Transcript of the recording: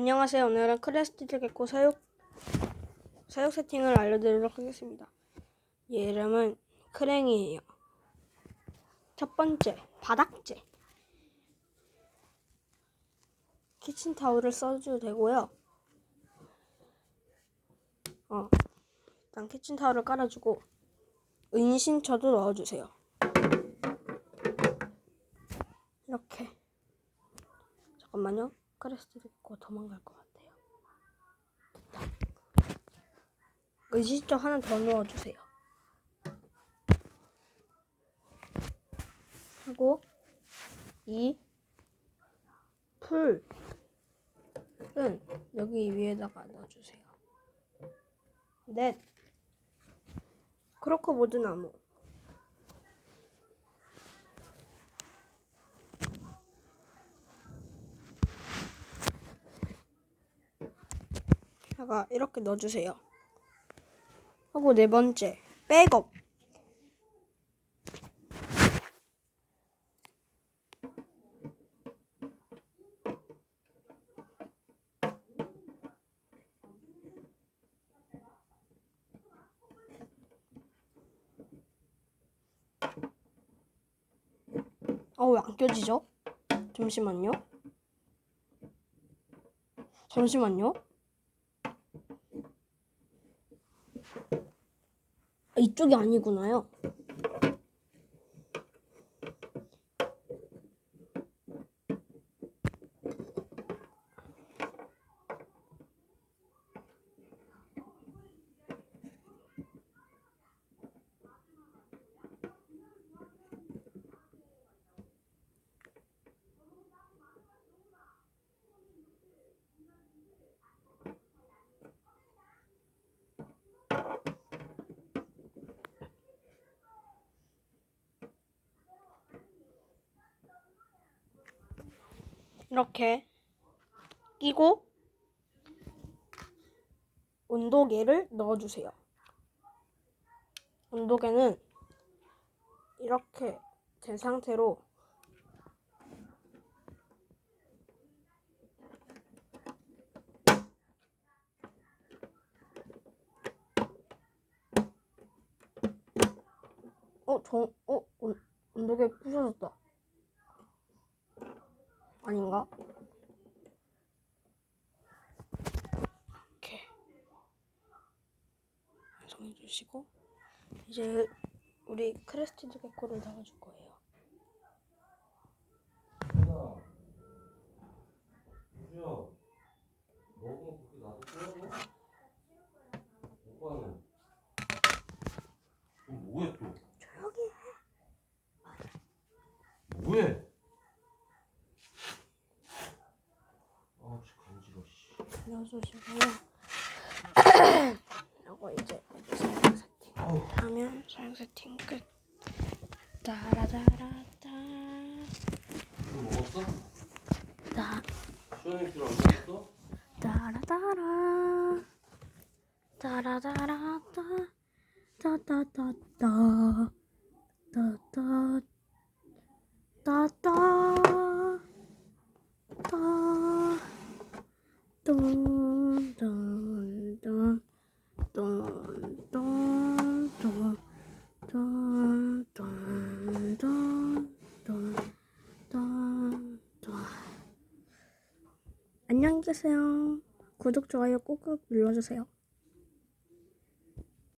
안녕하세요. 오늘은 크레스티드 개코 사육 세팅을 알려드리도록 하겠습니다. 얘 이름은 크랭이에요. 첫 번째, 바닥재. 키친타올을 써줘도 되고요. 일단 키친타올을 깔아주고 은신처도 넣어주세요. 이렇게. 잠깐만요. 크레스티드 개코가 도망갈 것 같아요. 됐다. 은신처 하나 더 넣어주세요. 하고 이 풀은 여기 위에다가 넣어주세요. 넷, 크로커보드 나무. 다가 이렇게 넣어주세요. 하고 네 번째, 백업. 왜 안 껴지죠? 잠시만요. 이쪽이 아니구나요. 이렇게 끼고 온도계를 넣어주세요. 온도계는 이렇게 된 상태로 온도계 부서졌다. 아닌가? 이렇게 완성해 주시고 이제 우리 크레스티드 개코를 넣어줄 거예요. 너무 그렇게 놔뒀어? 오빠는 뭐해 또? 조용히 해. 뭐해? 간지러 씨. 넣어주시고요. 그리고 이제 사용 세팅 하면 사용 세팅 끝. 따라다라따. 너 먹었어? 시원이 필요 안 먹었어? 따라따라 따라따라따 따따따따 따따 따따 똥똥똥똥 안녕히 계세요. 구독, 좋아요 꾹꾹 눌러주세요.